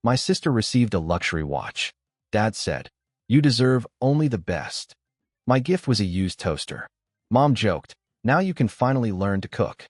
My sister received a luxury watch. Dad said, "You deserve only the best." My gift was a used toaster. Mom joked, "Now you can finally learn to cook."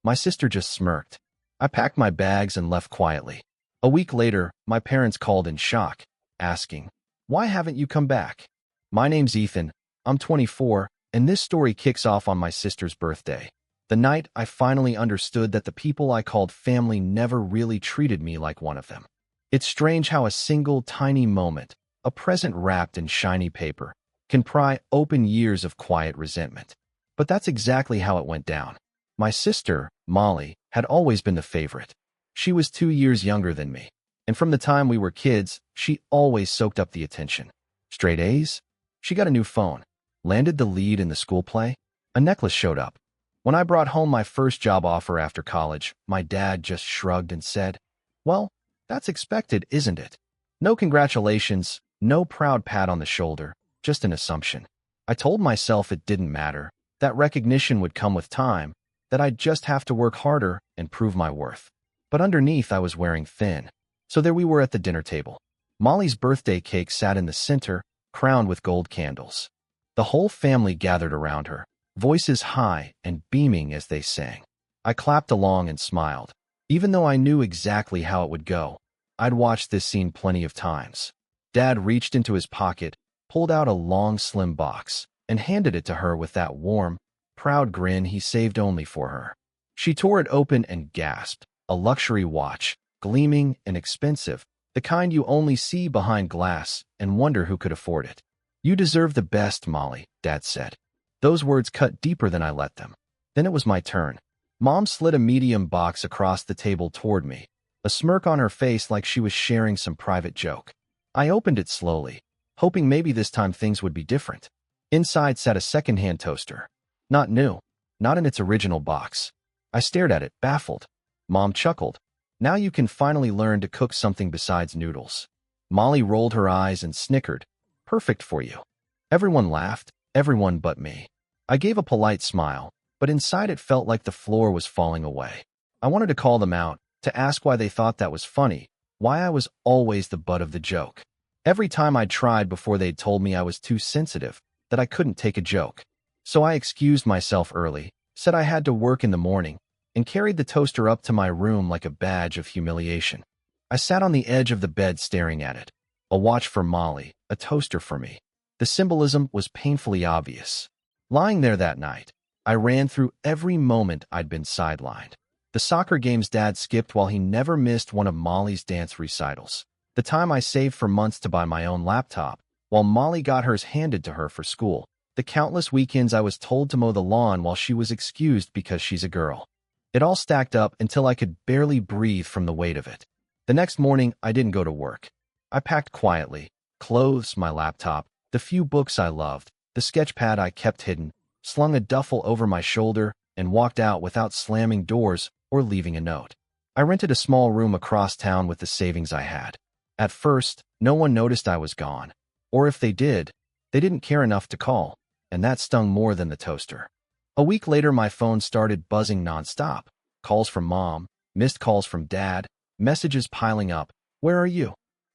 My sister just smirked. I packed my bags and left quietly. A week later, my parents called in shock, asking, "Why haven't you come back?" My name's Ethan. I'm 24, and this story kicks off on my sister's birthday. The night I finally understood that the people I called family never really treated me like one of them. It's strange how a single tiny moment, a present wrapped in shiny paper, can pry open years of quiet resentment. But that's exactly how it went down. My sister, Molly, had always been the favorite. She was 2 years younger than me, and from the time we were kids, she always soaked up the attention. Straight A's? She got a new phone, landed the lead in the school play, a necklace showed up. When I brought home my first job offer after college, my dad just shrugged and said, "Well, that's expected, isn't it?" No congratulations, no proud pat on the shoulder, just an assumption. I told myself it didn't matter, that recognition would come with time, that I'd just have to work harder and prove my worth. But underneath, I was wearing thin. So there we were at the dinner table. Molly's birthday cake sat in the center, crowned with gold candles. The whole family gathered around her, voices high and beaming as they sang. I clapped along and smiled. Even though I knew exactly how it would go, I'd watched this scene plenty of times. Dad reached into his pocket, pulled out a long, slim box, and handed it to her with that warm, proud grin he saved only for her. She tore it open and gasped. A luxury watch, gleaming and expensive, the kind you only see behind glass and wonder who could afford it. "You deserve the best, Molly," Dad said. Those words cut deeper than I let them. Then it was my turn. Mom slid a medium box across the table toward me, a smirk on her face like she was sharing some private joke. I opened it slowly, hoping maybe this time things would be different. Inside sat a second-hand toaster. Not new, not in its original box. I stared at it, baffled. Mom chuckled. "Now you can finally learn to cook something besides noodles." Molly rolled her eyes and snickered. "Perfect for you." Everyone laughed, everyone but me. I gave a polite smile, but inside it felt like the floor was falling away. I wanted to call them out, to ask why they thought that was funny, why I was always the butt of the joke. Every time I tried before they'd told me I was too sensitive, that I couldn't take a joke. So I excused myself early, said I had to work in the morning, and carried the toaster up to my room like a badge of humiliation. I sat on the edge of the bed staring at it. A watch for Molly, a toaster for me. The symbolism was painfully obvious. Lying there that night, I ran through every moment I'd been sidelined. The soccer games Dad skipped while he never missed one of Molly's dance recitals. The time I saved for months to buy my own laptop, while Molly got hers handed to her for school. The countless weekends I was told to mow the lawn while she was excused because she's a girl. It all stacked up until I could barely breathe from the weight of it. The next morning, I didn't go to work. I packed quietly. Clothes, my laptop, the few books I loved, the sketch pad I kept hidden, slung a duffel over my shoulder, and walked out without slamming doors or leaving a note. I rented a small room across town with the savings I had. At first, no one noticed I was gone. Or if they did, they didn't care enough to call, and that stung more than the toaster. A week later, my phone started buzzing nonstop. Calls from Mom, missed calls from Dad, messages piling up. "Where are you?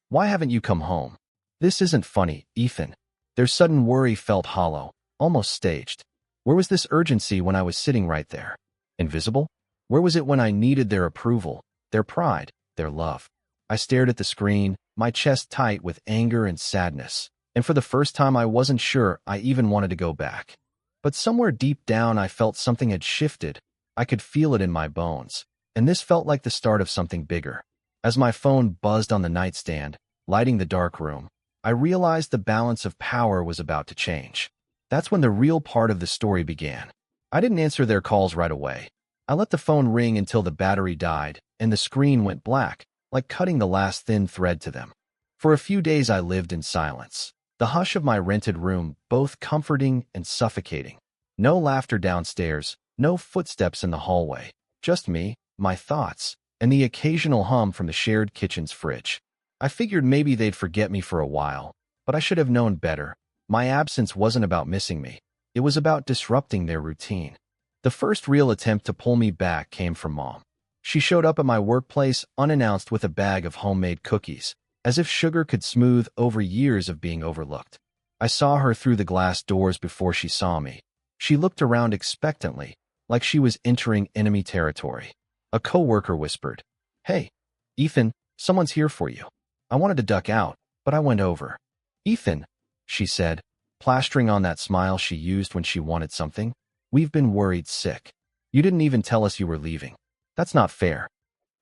Why haven't you come home? This isn't funny, Ethan." Their sudden worry felt hollow, almost staged. Where was this urgency when I was sitting right there? Invisible? Where was it when I needed their approval, their pride, their love? I stared at the screen, my chest tight with anger and sadness, and for the first time I wasn't sure I even wanted to go back. But somewhere deep down I felt something had shifted. I could feel it in my bones, and this felt like the start of something bigger. As my phone buzzed on the nightstand, lighting the dark room, I realized the balance of power was about to change. That's when the real part of the story began. I didn't answer their calls right away. I let the phone ring until the battery died and the screen went black, like cutting the last thin thread to them. For a few days I lived in silence, the hush of my rented room both comforting and suffocating. No laughter downstairs, no footsteps in the hallway, just me, my thoughts, and the occasional hum from the shared kitchen's fridge. I figured maybe they'd forget me for a while, but I should have known better. My absence wasn't about missing me. It was about disrupting their routine. The first real attempt to pull me back came from Mom. She showed up at my workplace unannounced with a bag of homemade cookies, as if sugar could smooth over years of being overlooked. I saw her through the glass doors before she saw me. She looked around expectantly, like she was entering enemy territory. A coworker whispered, "Hey, Ethan, someone's here for you." I wanted to duck out, but I went over. "Ethan," she said, plastering on that smile she used when she wanted something. "We've been worried sick. You didn't even tell us you were leaving. That's not fair."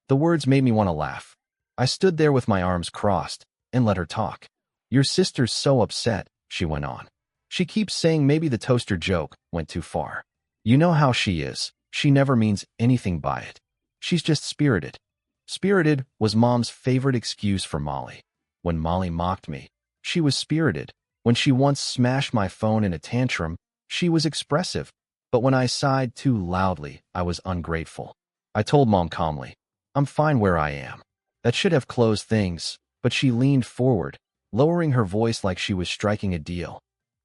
The words made me want to laugh. I stood there with my arms crossed and let her talk. "Your sister's so upset," she went on. "She keeps saying maybe the toaster joke went too far. You know how she is. She never means anything by it. She's just spirited." Spirited was Mom's favorite excuse for Molly. When Molly mocked me, she was spirited. When she once smashed my phone in a tantrum, she was expressive. But when I sighed too loudly, I was ungrateful. I told Mom calmly, "I'm fine where I am." That should have closed things, but she leaned forward, lowering her voice like she was striking a deal.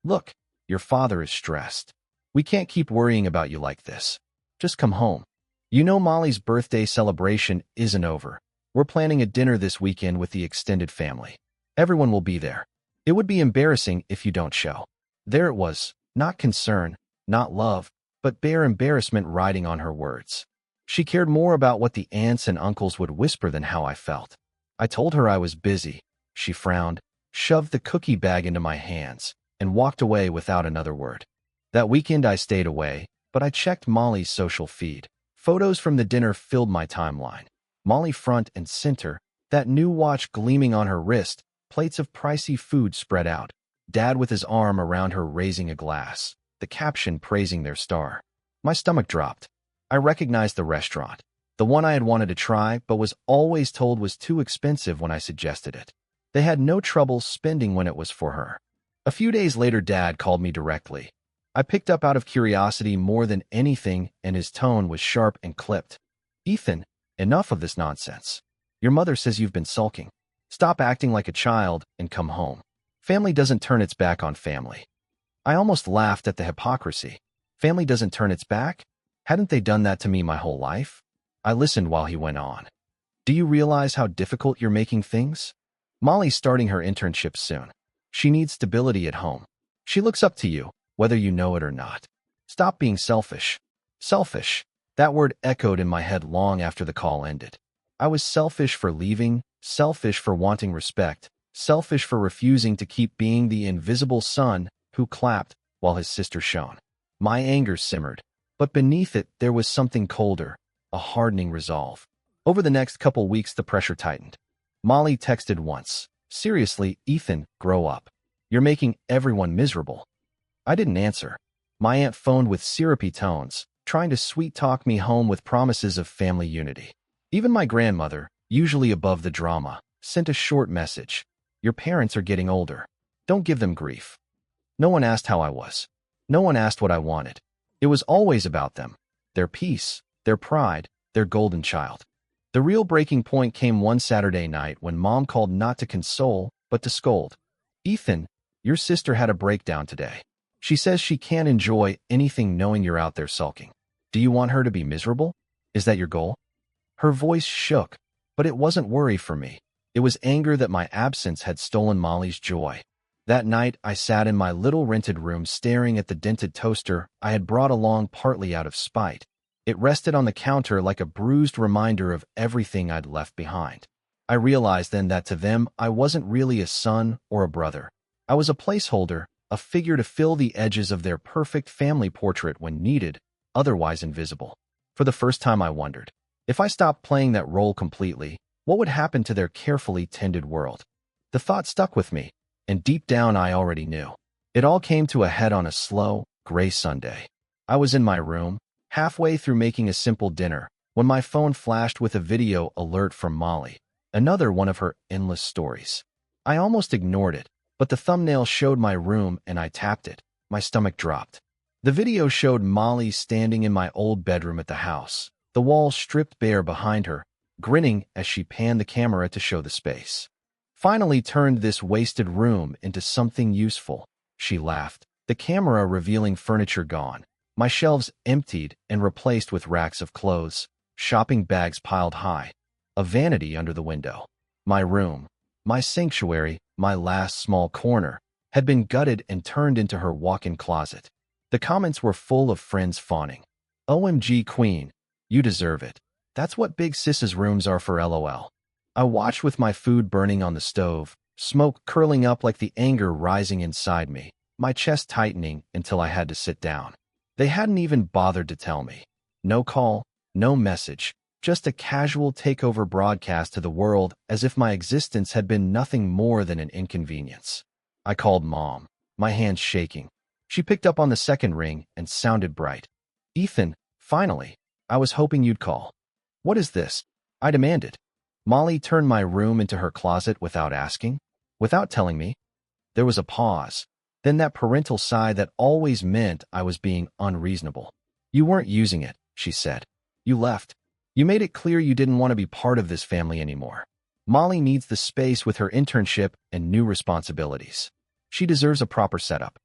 "Look, your father is stressed. We can't keep worrying about you like this. Just come home. You know Molly's birthday celebration isn't over. We're planning a dinner this weekend with the extended family. Everyone will be there. It would be embarrassing if you don't show." There it was, not concern, not love, but bare embarrassment riding on her words. She cared more about what the aunts and uncles would whisper than how I felt. I told her I was busy. She frowned, shoved the cookie bag into my hands, and walked away without another word. That weekend I stayed away, but I checked Molly's social feed. Photos from the dinner filled my timeline. Molly front and center, that new watch gleaming on her wrist, plates of pricey food spread out, Dad with his arm around her raising a glass, the caption praising their star. My stomach dropped. I recognized the restaurant, the one I had wanted to try but was always told was too expensive when I suggested it. They had no trouble spending when it was for her. A few days later, Dad called me directly. I picked up out of curiosity more than anything, and his tone was sharp and clipped. "Ethan, enough of this nonsense. Your mother says you've been sulking. Stop acting like a child and come home. Family doesn't turn its back on family." I almost laughed at the hypocrisy. Family doesn't turn its back? Hadn't they done that to me my whole life? I listened while he went on. "Do you realize how difficult you're making things? Molly's starting her internship soon. She needs stability at home. She looks up to you, whether you know it or not. Stop being selfish." Selfish. That word echoed in my head long after the call ended. I was selfish for leaving, selfish for wanting respect, selfish for refusing to keep being the invisible son who clapped while his sister shone. My anger simmered, but beneath it there was something colder, a hardening resolve. Over the next couple weeks the pressure tightened. Molly texted once, "Seriously, Ethan, grow up. You're making everyone miserable." I didn't answer. My aunt phoned with syrupy tones, trying to sweet-talk me home with promises of family unity. Even my grandmother, usually above the drama, sent a short message. "Your parents are getting older. Don't give them grief." No one asked how I was. No one asked what I wanted. It was always about them, their peace, their pride, their golden child. The real breaking point came one Saturday night when Mom called not to console, but to scold. "Ethan, your sister had a breakdown today. She says she can't enjoy anything knowing you're out there sulking. Do you want her to be miserable? Is that your goal?" Her voice shook, but it wasn't worry for me. It was anger that my absence had stolen Molly's joy. That night, I sat in my little rented room staring at the dented toaster I had brought along partly out of spite. It rested on the counter like a bruised reminder of everything I'd left behind. I realized then that to them, I wasn't really a son or a brother. I was a placeholder, a figure to fill the edges of their perfect family portrait when needed, otherwise invisible. For the first time I wondered, if I stopped playing that role completely, what would happen to their carefully tended world? The thought stuck with me, and deep down I already knew. It all came to a head on a slow, gray Sunday. I was in my room, halfway through making a simple dinner, when my phone flashed with a video alert from Molly, another one of her endless stories. I almost ignored it, but the thumbnail showed my room and I tapped it. My stomach dropped. The video showed Molly standing in my old bedroom at the house, the walls stripped bare behind her, grinning as she panned the camera to show the space. "Finally turned this wasted room into something useful," she laughed, the camera revealing furniture gone, my shelves emptied and replaced with racks of clothes. shopping bags piled high, a vanity under the window. My room, my sanctuary, my last small corner, had been gutted and turned into her walk-in closet. The comments were full of friends fawning. OMG queen, you deserve it. That's what big sis's rooms are for LOL. I watched with my food burning on the stove, smoke curling up like the anger rising inside me, my chest tightening until I had to sit down. They hadn't even bothered to tell me. No call, no message, just a casual takeover broadcast to the world as if my existence had been nothing more than an inconvenience. I called Mom, my hands shaking. She picked up on the second ring and sounded bright. Ethan, finally. I was hoping you'd call. What is this? I demanded. Molly turned my room into her closet without asking, without telling me. There was a pause, then that parental sigh that always meant I was being unreasonable. You weren't using it, she said. You left. You made it clear you didn't want to be part of this family anymore. Molly needs the space with her internship and new responsibilities. She deserves a proper setup.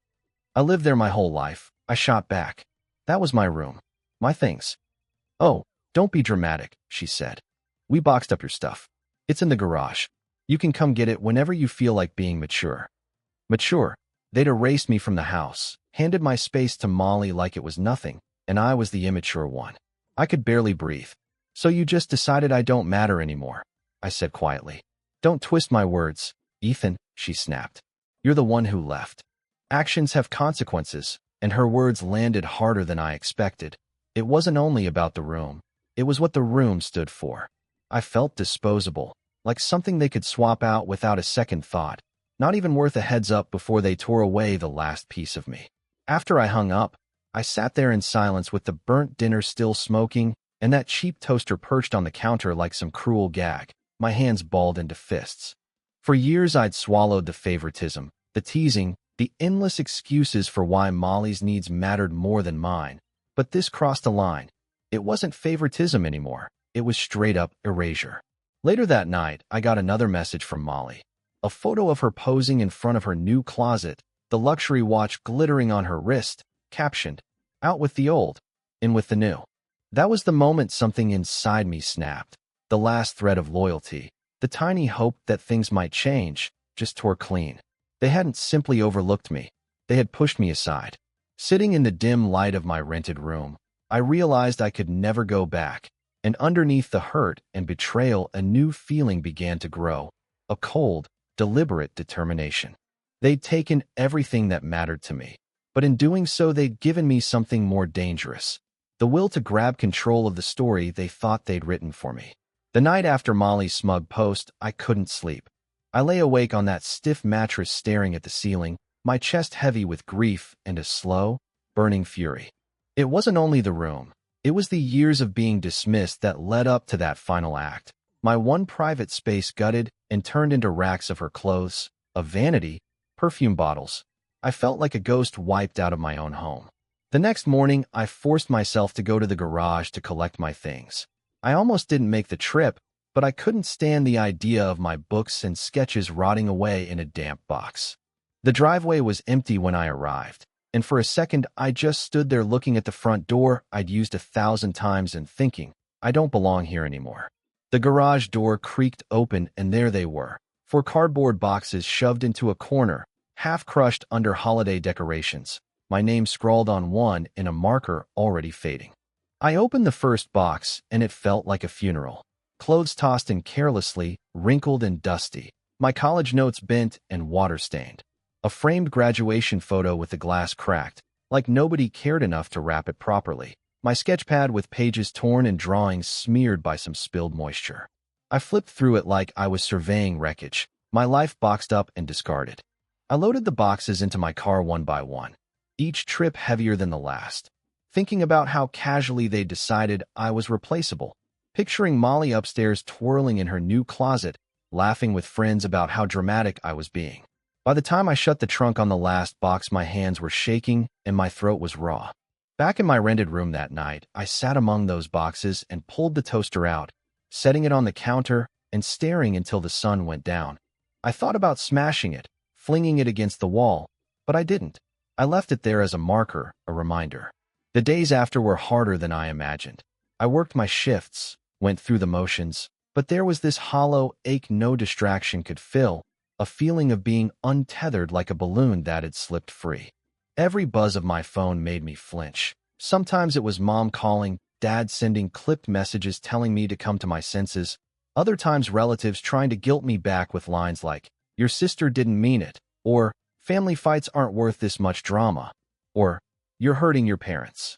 I lived there my whole life, I shot back. That was my room. My things. Oh, don't be dramatic, she said. We boxed up your stuff. It's in the garage. You can come get it whenever you feel like being mature. Mature? They'd erased me from the house, handed my space to Molly like it was nothing, and I was the immature one. I could barely breathe. So you just decided I don't matter anymore, I said quietly. Don't twist my words, Ethan, she snapped. You're the one who left. Actions have consequences, and her words landed harder than I expected. It wasn't only about the room. It was what the room stood for. I felt disposable, like something they could swap out without a second thought, not even worth a heads up before they tore away the last piece of me. After I hung up, I sat there in silence with the burnt dinner still smoking and that cheap toaster perched on the counter like some cruel gag, my hands balled into fists. For years I'd swallowed the favoritism, the teasing, the endless excuses for why Molly's needs mattered more than mine. But this crossed a line. It wasn't favoritism anymore. It was straight-up erasure. Later that night, I got another message from Molly. A photo of her posing in front of her new closet, the luxury watch glittering on her wrist, captioned, "Out with the old, in with the new." That was the moment something inside me snapped. The last thread of loyalty, the tiny hope that things might change, just tore clean. They hadn't simply overlooked me. They had pushed me aside. Sitting in the dim light of my rented room, I realized I could never go back, and underneath the hurt and betrayal a new feeling began to grow, a cold, deliberate determination. They'd taken everything that mattered to me, but in doing so they'd given me something more dangerous, the will to grab control of the story they thought they'd written for me. The night after Molly's smug post, I couldn't sleep. I lay awake on that stiff mattress staring at the ceiling, my chest heavy with grief and a slow, burning fury. It wasn't only the room. It was the years of being dismissed that led up to that final act. My one private space gutted and turned into racks of her clothes, a vanity, perfume bottles. I felt like a ghost wiped out of my own home. The next morning, I forced myself to go to the garage to collect my things. I almost didn't make the trip, but I couldn't stand the idea of my books and sketches rotting away in a damp box. The driveway was empty when I arrived, and for a second I just stood there looking at the front door I'd used 1,000 times and thinking, I don't belong here anymore. The garage door creaked open and there they were, 4 cardboard boxes shoved into a corner, half crushed under holiday decorations, my name scrawled on one in a marker already fading. I opened the first box and it felt like a funeral. Clothes tossed in carelessly, wrinkled and dusty, my college notes bent and water-stained. A framed graduation photo with the glass cracked, like nobody cared enough to wrap it properly. My sketchpad with pages torn and drawings smeared by some spilled moisture. I flipped through it like I was surveying wreckage, my life boxed up and discarded. I loaded the boxes into my car one by one, each trip heavier than the last, thinking about how casually they decided I was replaceable, picturing Molly upstairs twirling in her new closet, laughing with friends about how dramatic I was being. By the time I shut the trunk on the last box, my hands were shaking and my throat was raw. Back in my rented room that night, I sat among those boxes and pulled the toaster out, setting it on the counter and staring until the sun went down. I thought about smashing it, flinging it against the wall, but I didn't. I left it there as a marker, a reminder. The days after were harder than I imagined. I worked my shifts, went through the motions, but there was this hollow ache no distraction could fill, a feeling of being untethered like a balloon that had slipped free. Every buzz of my phone made me flinch. Sometimes it was mom calling, dad sending clipped messages telling me to come to my senses. Other times relatives trying to guilt me back with lines like, "Your sister didn't mean it," or "Family fights aren't worth this much drama," or "You're hurting your parents."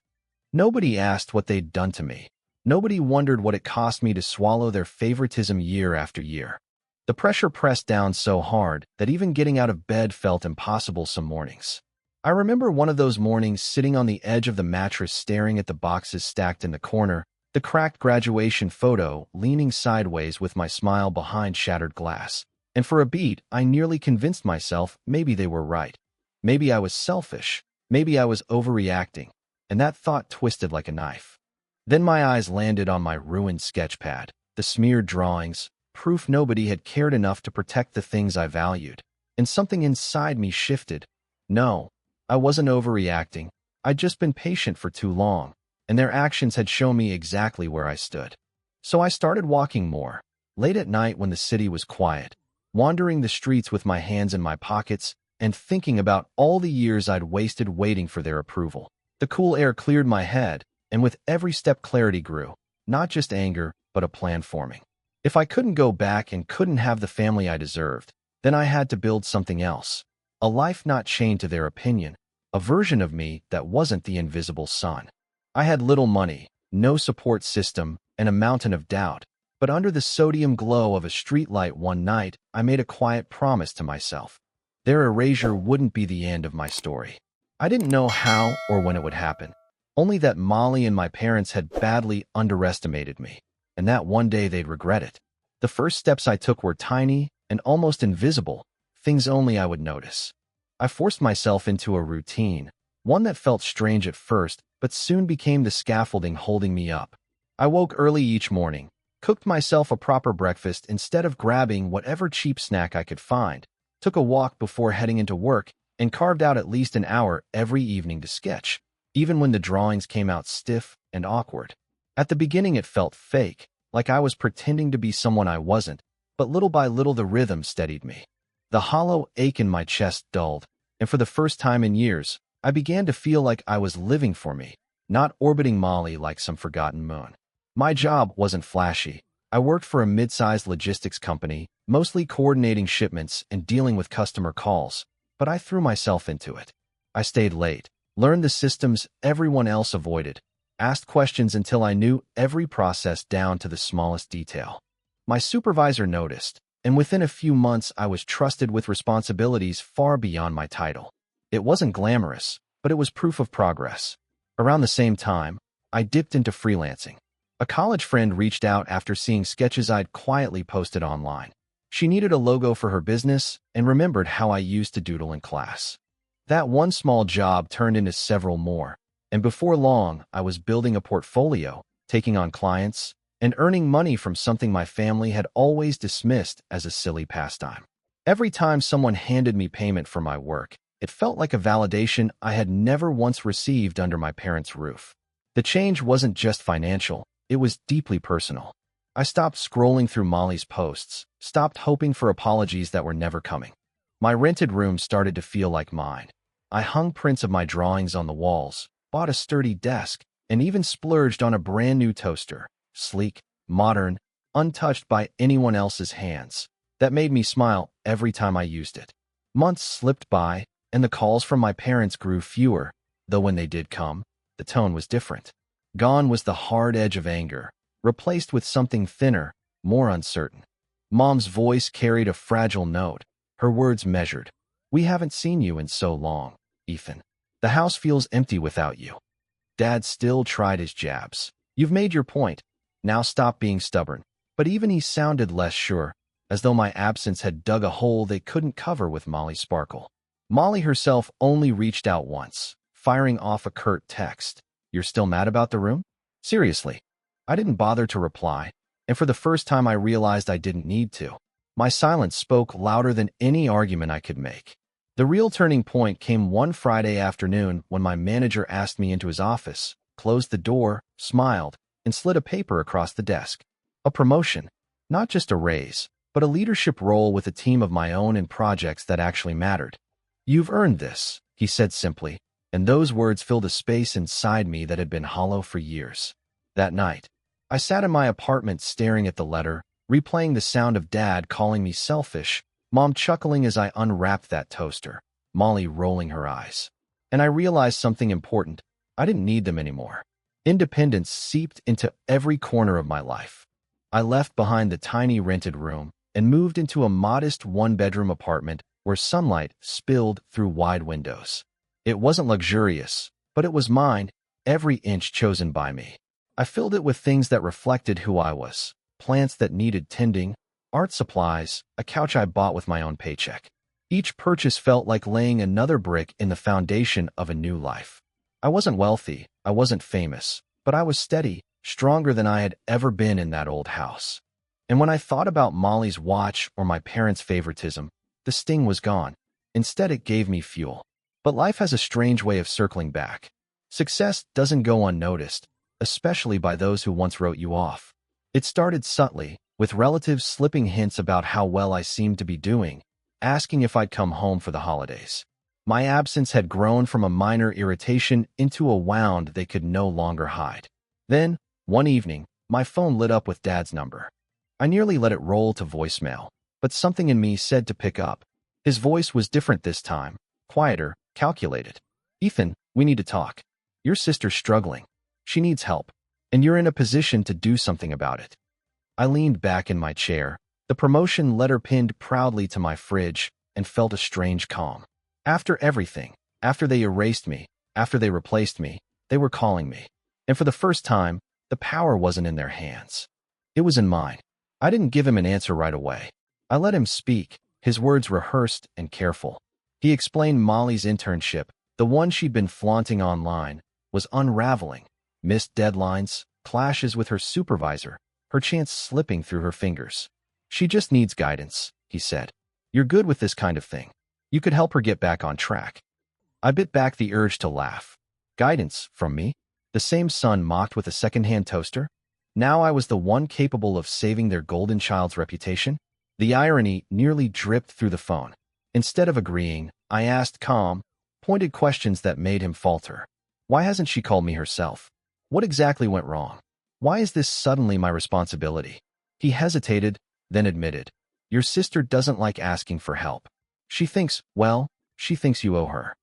Nobody asked what they'd done to me. Nobody wondered what it cost me to swallow their favoritism year after year. The pressure pressed down so hard that even getting out of bed felt impossible some mornings. I remember one of those mornings sitting on the edge of the mattress staring at the boxes stacked in the corner, the cracked graduation photo leaning sideways with my smile behind shattered glass. And for a beat, I nearly convinced myself maybe they were right. Maybe I was selfish. Maybe I was overreacting. And that thought twisted like a knife. Then my eyes landed on my ruined sketch pad, the smeared drawings, proof nobody had cared enough to protect the things I valued. And something inside me shifted. No, I wasn't overreacting. I'd just been patient for too long, and their actions had shown me exactly where I stood. So I started walking more, late at night when the city was quiet, wandering the streets with my hands in my pockets and thinking about all the years I'd wasted waiting for their approval. The cool air cleared my head, and with every step clarity grew, not just anger, but a plan forming. If I couldn't go back and couldn't have the family I deserved, then I had to build something else. A life not chained to their opinion, a version of me that wasn't the invisible son. I had little money, no support system, and a mountain of doubt, but under the sodium glow of a streetlight one night, I made a quiet promise to myself. Their erasure wouldn't be the end of my story. I didn't know how or when it would happen, only that Molly and my parents had badly underestimated me, and that one day they'd regret it. The first steps I took were tiny and almost invisible, things only I would notice. I forced myself into a routine, one that felt strange at first, but soon became the scaffolding holding me up. I woke early each morning, cooked myself a proper breakfast instead of grabbing whatever cheap snack I could find, took a walk before heading into work, and carved out at least an hour every evening to sketch, even when the drawings came out stiff and awkward. At the beginning it felt fake, like I was pretending to be someone I wasn't, but little by little the rhythm steadied me. The hollow ache in my chest dulled, and for the first time in years, I began to feel like I was living for me, not orbiting Molly like some forgotten moon. My job wasn't flashy. I worked for a mid-sized logistics company, mostly coordinating shipments and dealing with customer calls, but I threw myself into it. I stayed late, learned the systems everyone else avoided, asked questions until I knew every process down to the smallest detail. My supervisor noticed, and within a few months I was trusted with responsibilities far beyond my title. It wasn't glamorous, but it was proof of progress. Around the same time, I dipped into freelancing. A college friend reached out after seeing sketches I'd quietly posted online. She needed a logo for her business and remembered how I used to doodle in class. That one small job turned into several more, and before long, I was building a portfolio, taking on clients, and earning money from something my family had always dismissed as a silly pastime. Every time someone handed me payment for my work, it felt like a validation I had never once received under my parents' roof. The change wasn't just financial, it was deeply personal. I stopped scrolling through Molly's posts, stopped hoping for apologies that were never coming. My rented room started to feel like mine. I hung prints of my drawings on the walls, bought a sturdy desk, and even splurged on a brand new toaster, sleek, modern, untouched by anyone else's hands. That made me smile every time I used it. Months slipped by, and the calls from my parents grew fewer, though when they did come, the tone was different. Gone was the hard edge of anger, replaced with something thinner, more uncertain. Mom's voice carried a fragile note, her words measured. "We haven't seen you in so long, Ethan. The house feels empty without you." Dad still tried his jabs. "You've made your point. Now stop being stubborn." But even he sounded less sure, as though my absence had dug a hole they couldn't cover with Molly's sparkle. Molly herself only reached out once, firing off a curt text. "You're still mad about the room?" Seriously. I didn't bother to reply, and for the first time I realized I didn't need to. My silence spoke louder than any argument I could make. The real turning point came one Friday afternoon when my manager asked me into his office, closed the door, smiled, and slid a paper across the desk. A promotion. Not just a raise, but a leadership role with a team of my own in projects that actually mattered. "You've earned this," he said simply, and those words filled a space inside me that had been hollow for years. That night, I sat in my apartment staring at the letter, replaying the sound of Dad calling me selfish, Mom chuckling as I unwrapped that toaster, Molly rolling her eyes. And I realized something important. I didn't need them anymore. Independence seeped into every corner of my life. I left behind the tiny rented room and moved into a modest one-bedroom apartment where sunlight spilled through wide windows. It wasn't luxurious, but it was mine, every inch chosen by me. I filled it with things that reflected who I was: plants that needed tending, art supplies, a couch I bought with my own paycheck. Each purchase felt like laying another brick in the foundation of a new life. I wasn't wealthy, I wasn't famous, but I was steady, stronger than I had ever been in that old house. And when I thought about Molly's watch or my parents' favoritism, the sting was gone. Instead, it gave me fuel. But life has a strange way of circling back. Success doesn't go unnoticed, especially by those who once wrote you off. It started subtly, with relatives slipping hints about how well I seemed to be doing, asking if I'd come home for the holidays. My absence had grown from a minor irritation into a wound they could no longer hide. Then, one evening, my phone lit up with Dad's number. I nearly let it roll to voicemail, but something in me said to pick up. His voice was different this time, quieter, calculated. "Ethan, we need to talk. Your sister's struggling. She needs help, and you're in a position to do something about it." I leaned back in my chair, the promotion letter pinned proudly to my fridge, and felt a strange calm. After everything, after they erased me, after they replaced me, they were calling me. And for the first time, the power wasn't in their hands. It was in mine. I didn't give him an answer right away. I let him speak, his words rehearsed and careful. He explained Molly's internship, the one she'd been flaunting online, was unraveling. Missed deadlines, clashes with her supervisor, her chance slipping through her fingers. "She just needs guidance," he said. "You're good with this kind of thing. You could help her get back on track." I bit back the urge to laugh. Guidance from me? The same son mocked with a second-hand toaster? Now I was the one capable of saving their golden child's reputation? The irony nearly dripped through the phone. Instead of agreeing, I asked calm, pointed questions that made him falter. "Why hasn't she called me herself? What exactly went wrong? Why is this suddenly my responsibility?" He hesitated, then admitted, "Your sister doesn't like asking for help. She thinks you owe her."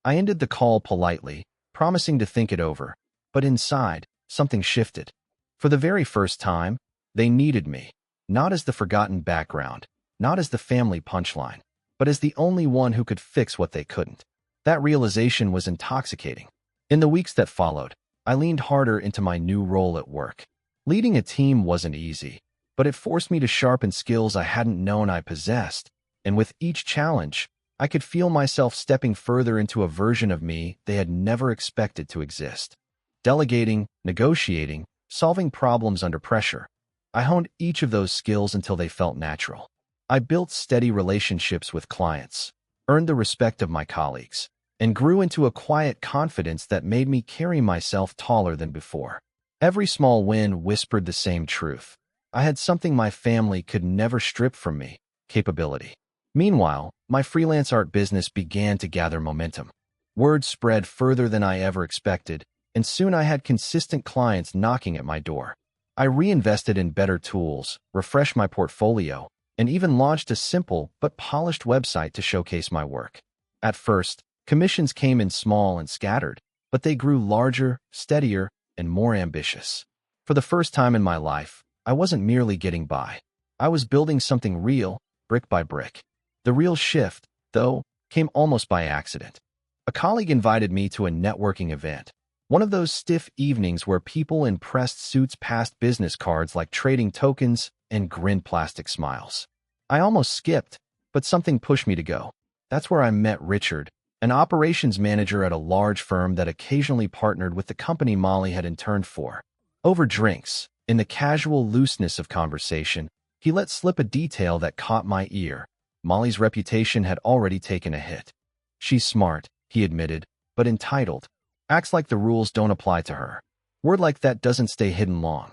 I ended the call politely, promising to think it over, but inside, something shifted. For the very first time, they needed me, not as the forgotten background, not as the family punchline, but as the only one who could fix what they couldn't. That realization was intoxicating. In the weeks that followed, I leaned harder into my new role at work. Leading a team wasn't easy, but it forced me to sharpen skills I hadn't known I possessed, and with each challenge, I could feel myself stepping further into a version of me they had never expected to exist. Delegating, negotiating, solving problems under pressure. I honed each of those skills until they felt natural. I built steady relationships with clients, earned the respect of my colleagues, and grew into a quiet confidence that made me carry myself taller than before. Every small win whispered the same truth. I had something my family could never strip from me: capability. Meanwhile, my freelance art business began to gather momentum. Word spread further than I ever expected, and soon I had consistent clients knocking at my door. I reinvested in better tools, refreshed my portfolio, and even launched a simple but polished website to showcase my work. At first, commissions came in small and scattered, but they grew larger, steadier, and more ambitious. For the first time in my life, I wasn't merely getting by. I was building something real, brick by brick. The real shift, though, came almost by accident. A colleague invited me to a networking event, one of those stiff evenings where people in pressed suits passed business cards like trading tokens and grinned plastic smiles. I almost skipped, but something pushed me to go. That's where I met Richard, an operations manager at a large firm that occasionally partnered with the company Molly had interned for. Over drinks, in the casual looseness of conversation, he let slip a detail that caught my ear. Molly's reputation had already taken a hit. "She's smart," he admitted, "but entitled. Acts like the rules don't apply to her. Word like that doesn't stay hidden long.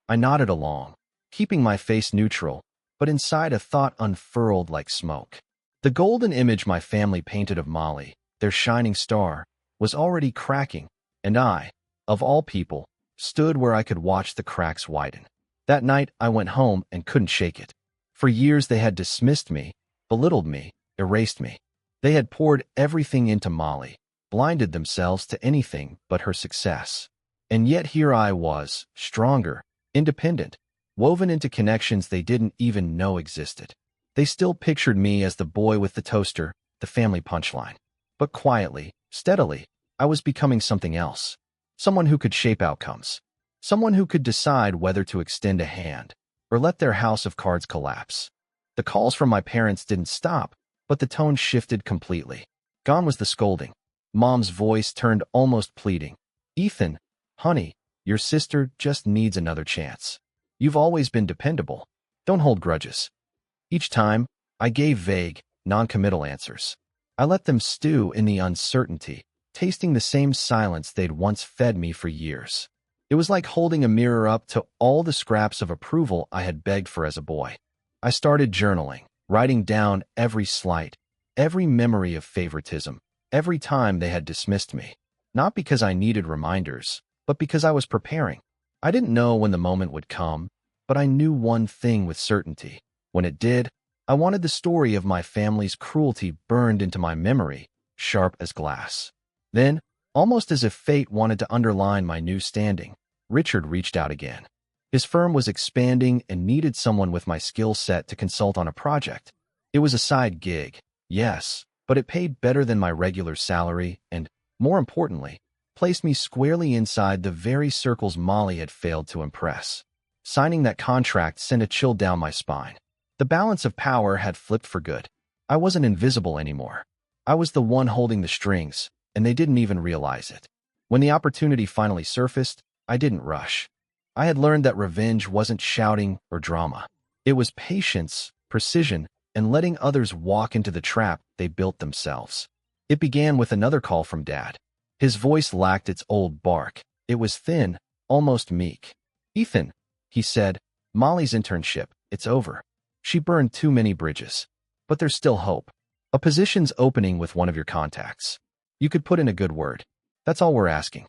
I nodded along, keeping my face neutral, but inside a thought unfurled like smoke. The golden image my family painted of Molly, their shining star, was already cracking, and I, of all people, stood where I could watch the cracks widen. That night, I went home and couldn't shake it. For years they had dismissed me, belittled me, erased me. They had poured everything into Molly, blinded themselves to anything but her success. And yet here I was, stronger, independent, woven into connections they didn't even know existed. They still pictured me as the boy with the toaster, the family punchline. But quietly, steadily, I was becoming something else. Someone who could shape outcomes. Someone who could decide whether to extend a hand or let their house of cards collapse. The calls from my parents didn't stop, but the tone shifted completely. Gone was the scolding. Mom's voice turned almost pleading. "Ethan, honey, your sister just needs another chance. You've always been dependable. Don't hold grudges." Each time, I gave vague, non-committal answers. I let them stew in the uncertainty, tasting the same silence they'd once fed me for years. It was like holding a mirror up to all the scraps of approval I had begged for as a boy. I started journaling, writing down every slight, every memory of favoritism, every time they had dismissed me. Not because I needed reminders, but because I was preparing. I didn't know when the moment would come, but I knew one thing with certainty. When it did, I wanted the story of my family's cruelty burned into my memory, sharp as glass. Then, almost as if fate wanted to underline my new standing, Richard reached out again. His firm was expanding and needed someone with my skill set to consult on a project. It was a side gig, yes, but it paid better than my regular salary and, more importantly, placed me squarely inside the very circles Molly had failed to impress. Signing that contract sent a chill down my spine. The balance of power had flipped for good. I wasn't invisible anymore. I was the one holding the strings, and they didn't even realize it. When the opportunity finally surfaced, I didn't rush. I had learned that revenge wasn't shouting or drama. It was patience, precision, and letting others walk into the trap they built themselves. It began with another call from Dad. His voice lacked its old bark. It was thin, almost meek. "Ethan," he said, "Molly's internship, it's over. She burned too many bridges. But there's still hope. A position's opening with one of your contacts. You could put in a good word. That's all we're asking."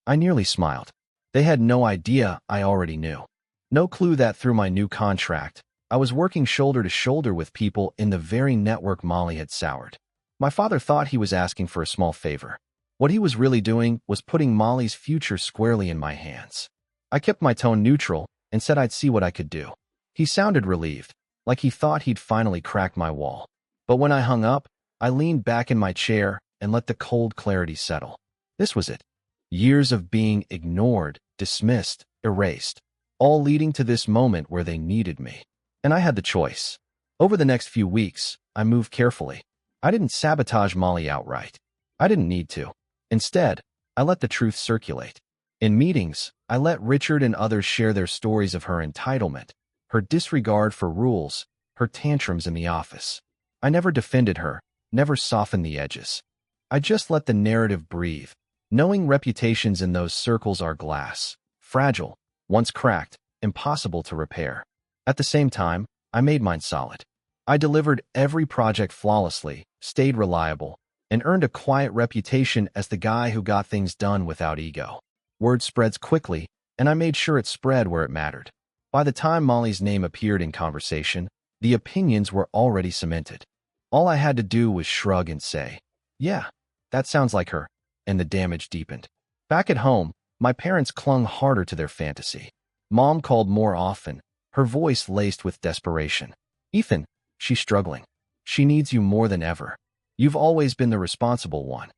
I nearly smiled. They had no idea I already knew. No clue that through my new contract, I was working shoulder to shoulder with people in the very network Molly had soured. My father thought he was asking for a small favor. What he was really doing was putting Molly's future squarely in my hands. I kept my tone neutral and said I'd see what I could do. He sounded relieved, like he thought he'd finally cracked my wall. But when I hung up, I leaned back in my chair and let the cold clarity settle. This was it. Years of being ignored, dismissed, erased, all leading to this moment where they needed me. And I had the choice. Over the next few weeks, I moved carefully. I didn't sabotage Molly outright. I didn't need to. Instead, I let the truth circulate. In meetings, I let Richard and others share their stories of her entitlement, her disregard for rules, her tantrums in the office. I never defended her, never softened the edges. I just let the narrative breathe, knowing reputations in those circles are glass, fragile, once cracked, impossible to repair. At the same time, I made mine solid. I delivered every project flawlessly, stayed reliable, and earned a quiet reputation as the guy who got things done without ego. Word spreads quickly, and I made sure it spread where it mattered. By the time Molly's name appeared in conversation, the opinions were already cemented. All I had to do was shrug and say, "Yeah, that sounds like her," and the damage deepened. Back at home, my parents clung harder to their fantasy. Mom called more often, her voice laced with desperation. "Ethan, she's struggling. She needs you more than ever. You've always been the responsible one."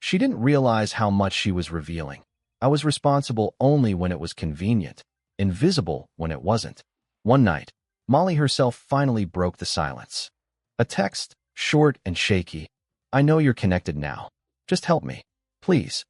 She didn't realize how much she was revealing. I was responsible only when it was convenient, invisible when it wasn't. One night, Molly herself finally broke the silence. A text, short and shaky. "I know you're connected now. Just help me, please."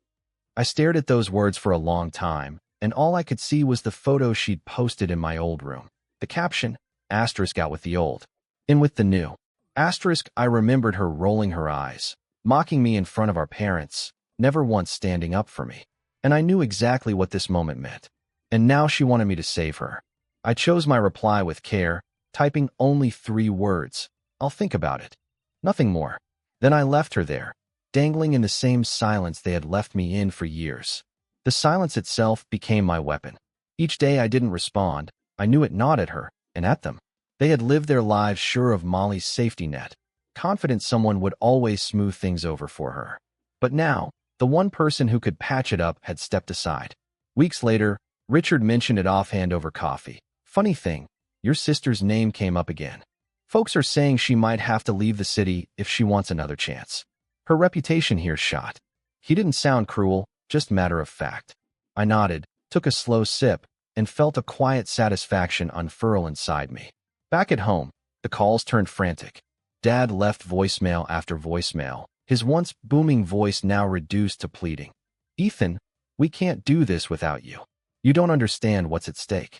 I stared at those words for a long time, and all I could see was the photo she'd posted in my old room. The caption, asterisk out with the old, in with the new. Asterisk, I remembered her rolling her eyes, mocking me in front of our parents, never once standing up for me. and I knew exactly what this moment meant. And now she wanted me to save her. I chose my reply with care, typing only 3 words. I'll think about it. Nothing more. Then I left her there, dangling in the same silence they had left me in for years. The silence itself became my weapon. Each day I didn't respond, I knew it gnawed at her, and at them. They had lived their lives sure of Molly's safety net, confident someone would always smooth things over for her. But now, the one person who could patch it up had stepped aside. Weeks later, Richard mentioned it offhand over coffee. Funny thing, your sister's name came up again. Folks are saying she might have to leave the city if she wants another chance. Her reputation here's shot. He didn't sound cruel, just matter of fact. I nodded, took a slow sip, and felt a quiet satisfaction unfurl inside me. Back at home, the calls turned frantic. Dad left voicemail after voicemail, his once booming voice now reduced to pleading. Ethan, we can't do this without you. You don't understand what's at stake.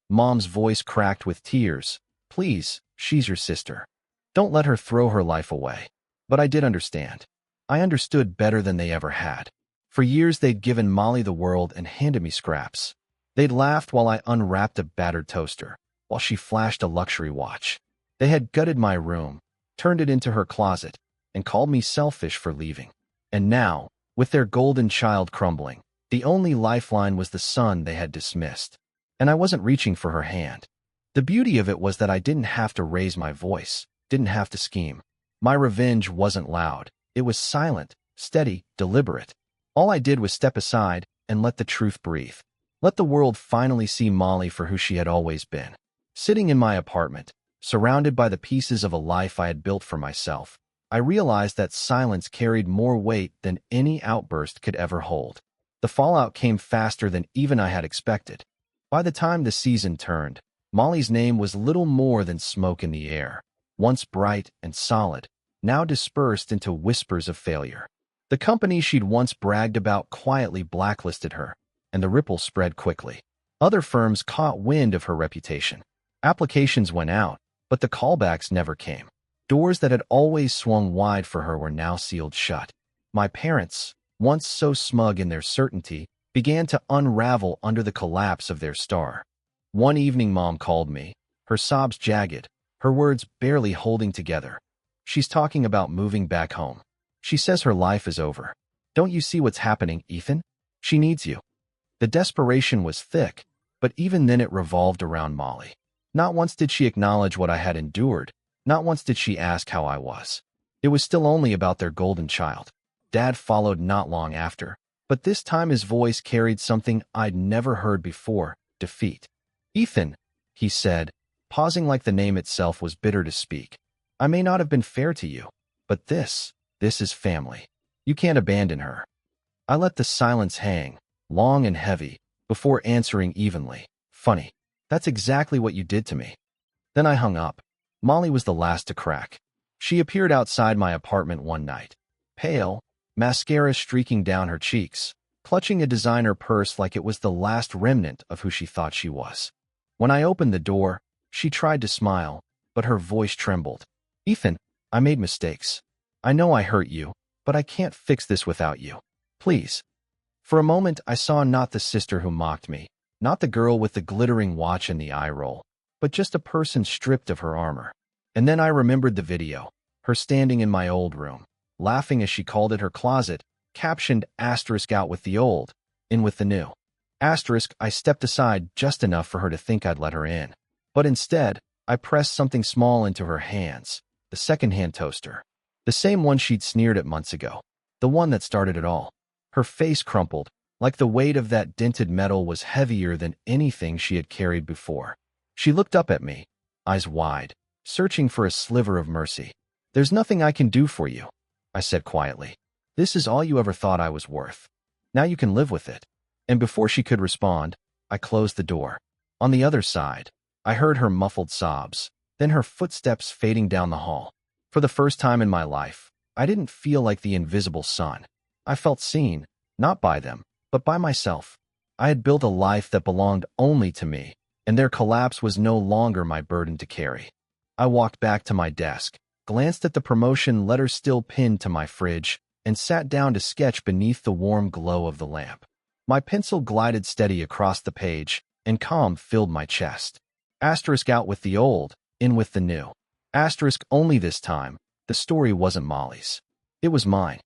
Mom's voice cracked with tears. Please, she's your sister. Don't let her throw her life away. But I did understand. I understood better than they ever had. For years they'd given Molly the world and handed me scraps. They'd laughed while I unwrapped a battered toaster, while she flashed a luxury watch. They had gutted my room, turned it into her closet, and called me selfish for leaving. And now, with their golden child crumbling, the only lifeline was the son they had dismissed. And I wasn't reaching for her hand. The beauty of it was that I didn't have to raise my voice, didn't have to scheme. My revenge wasn't loud. It was silent, steady, deliberate. All I did was step aside and let the truth breathe. Let the world finally see Molly for who she had always been. Sitting in my apartment, surrounded by the pieces of a life I had built for myself, I realized that silence carried more weight than any outburst could ever hold. The fallout came faster than even I had expected. By the time the season turned, Molly's name was little more than smoke in the air, once bright and solid, now dispersed into whispers of failure. The company she'd once bragged about quietly blacklisted her, and the ripple spread quickly. Other firms caught wind of her reputation. Applications went out, but the callbacks never came. Doors that had always swung wide for her were now sealed shut. My parents, once so smug in their certainty, began to unravel under the collapse of their star. One evening Mom called me, her sobs jagged, her words barely holding together. She's talking about moving back home. She says her life is over. Don't you see what's happening, Ethan? She needs you. The desperation was thick, but even then it revolved around Molly. Not once did she acknowledge what I had endured. Not once did she ask how I was. It was still only about their golden child. Dad followed not long after, but this time his voice carried something I'd never heard before, defeat. Ethan, he said, pausing like the name itself was bitter to speak. I may not have been fair to you, but this is family. You can't abandon her. I let the silence hang, long and heavy, before answering evenly. Funny. That's exactly what you did to me. Then I hung up. Molly was the last to crack. She appeared outside my apartment one night, pale, mascara streaking down her cheeks, clutching a designer purse like it was the last remnant of who she thought she was. When I opened the door, she tried to smile, but her voice trembled. Ethan, I made mistakes. I know I hurt you, but I can't fix this without you. Please. For a moment, I saw not the sister who mocked me, not the girl with the glittering watch and the eye roll, but just a person stripped of her armor. And then I remembered the video, her standing in my old room, laughing as she called it her closet, captioned asterisk out with the old, in with the new. Asterisk, I stepped aside just enough for her to think I'd let her in. But instead, I pressed something small into her hands, the second-hand toaster. The same one she'd sneered at months ago, the one that started it all. Her face crumpled, like the weight of that dented metal was heavier than anything she had carried before. She looked up at me, eyes wide, searching for a sliver of mercy. There's nothing I can do for you, I said quietly. This is all you ever thought I was worth. Now you can live with it. And before she could respond, I closed the door. On the other side, I heard her muffled sobs, then her footsteps fading down the hall. For the first time in my life, I didn't feel like the invisible son. I felt seen, not by them, but by myself. I had built a life that belonged only to me, and their collapse was no longer my burden to carry. I walked back to my desk, glanced at the promotion letter still pinned to my fridge, and sat down to sketch beneath the warm glow of the lamp. My pencil glided steady across the page, and calm filled my chest. Asterisk out with the old, in with the new. Asterisk only this time, the story wasn't Molly's. It was mine.